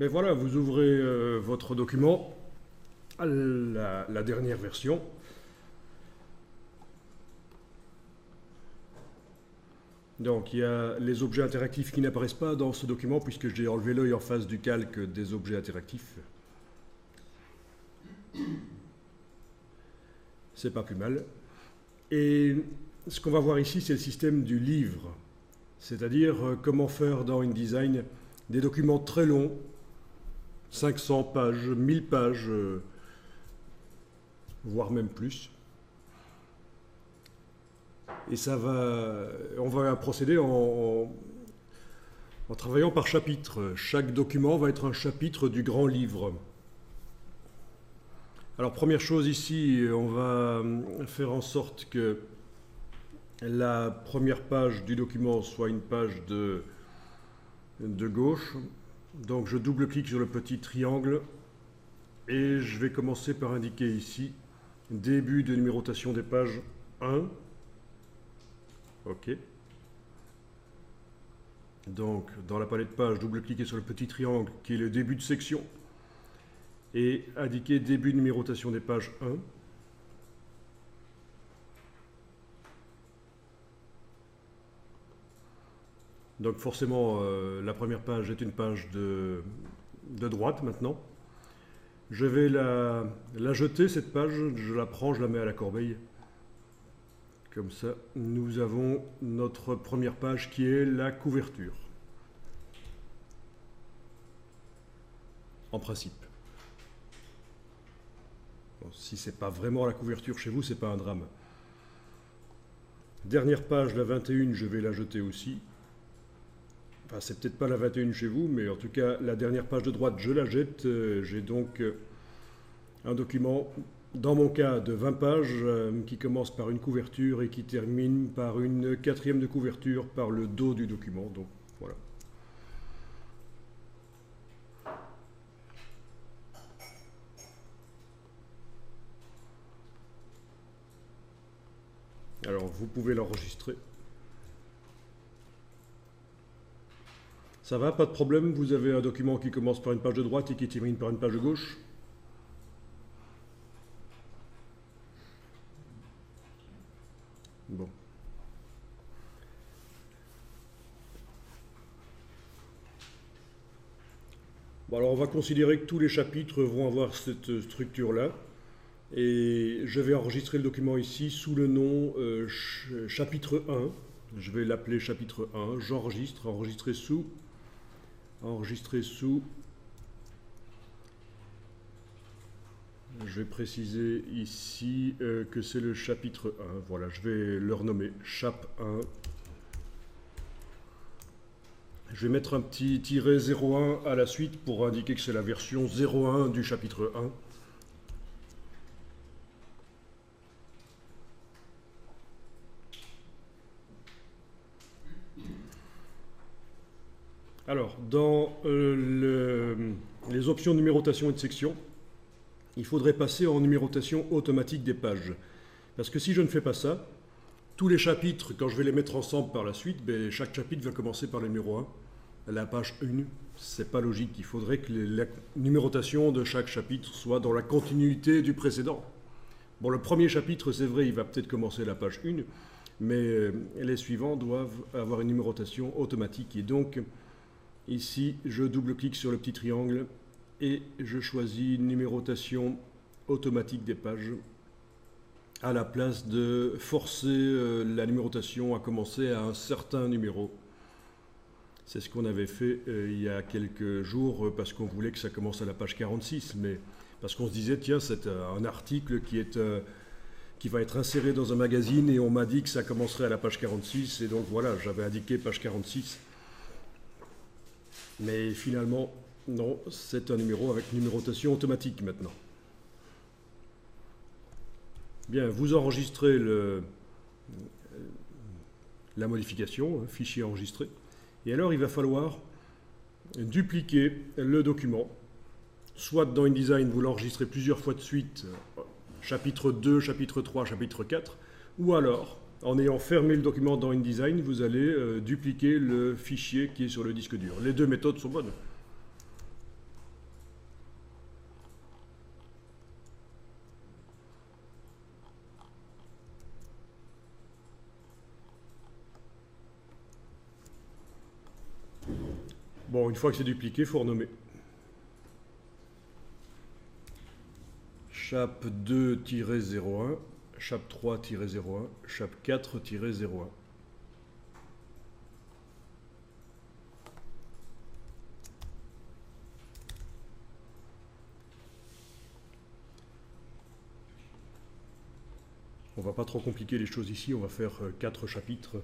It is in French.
Mais voilà, vous ouvrez votre document, la dernière version. Donc il y a les objets interactifs qui n'apparaissent pas dans ce document puisque j'ai enlevé l'œil en face du calque des objets interactifs. C'est pas plus mal. Et ce qu'on va voir ici, c'est le système du livre. C'est-à-dire comment faire dans InDesign des documents très longs, 500 pages, 1000 pages, voire même plus. Et on va procéder en travaillant par chapitre. Chaque document va être un chapitre du grand livre. Alors première chose ici, on va faire en sorte que la première page du document soit une page de gauche. Donc je double-clique sur le petit triangle et je vais commencer par indiquer ici début de numérotation des pages 1. OK. Donc dans la palette page, double-cliquez sur le petit triangle qui est le début de section et indiquer début de numérotation des pages 1. Donc forcément, la première page est une page de droite maintenant. Je vais la jeter, cette page, je la prends, je la mets à la corbeille. Comme ça, nous avons notre première page qui est la couverture. En principe. Bon, si ce n'est pas vraiment la couverture chez vous, ce n'est pas un drame. Dernière page, la 21, je vais la jeter aussi. Enfin, c'est peut-être pas la 21 chez vous, mais en tout cas, la dernière page de droite, je la jette. J'ai donc un document, dans mon cas, de 20 pages, qui commence par une couverture et qui termine par une quatrième de couverture par le dos du document. Donc, voilà. Alors, vous pouvez l'enregistrer. Ça va, pas de problème, vous avez un document qui commence par une page de droite et qui termine par une page de gauche. Bon. Bon, alors on va considérer que tous les chapitres vont avoir cette structure-là. Et je vais enregistrer le document ici sous le nom chapitre 1. Je vais l'appeler chapitre 1. J'enregistre, enregistrer sous. Je vais préciser ici que c'est le chapitre 1. Voilà, je vais le renommer chap 1. Je vais mettre un petit tiret 01 à la suite pour indiquer que c'est la version 01 du chapitre 1. Alors, dans les options de numérotation et de section, il faudrait passer en numérotation automatique des pages. Parce que si je ne fais pas ça, tous les chapitres, quand je vais les mettre ensemble par la suite, ben, chaque chapitre va commencer par le numéro 1. La page 1, c'est pas logique. Il faudrait que la numérotation de chaque chapitre soit dans la continuité du précédent. Bon, le premier chapitre, c'est vrai, il va peut-être commencer à la page 1, mais les suivants doivent avoir une numérotation automatique. Et donc, ici, je double-clique sur le petit triangle et je choisis numérotation automatique des pages à la place de forcer la numérotation à commencer à un certain numéro. C'est ce qu'on avait fait il y a quelques jours parce qu'on voulait que ça commence à la page 46, mais parce qu'on se disait, tiens, c'est un article qui va être inséré dans un magazine et on m'a dit que ça commencerait à la page 46 et donc voilà, j'avais indiqué page 46. Mais finalement, non, c'est un numéro avec numérotation automatique maintenant. Bien, vous enregistrez la modification, fichier enregistré. Et alors, il va falloir dupliquer le document. Soit dans InDesign, vous l'enregistrez plusieurs fois de suite, chapitre 2, chapitre 3, chapitre 4, ou alors, en ayant fermé le document dans InDesign, vous allez dupliquer le fichier qui est sur le disque dur. Les deux méthodes sont bonnes. Bon, une fois que c'est dupliqué, il faut renommer. Chap 2-01, chap 3-01, chap 4-01. On va pas trop compliquer les choses ici, on va faire 4 chapitres.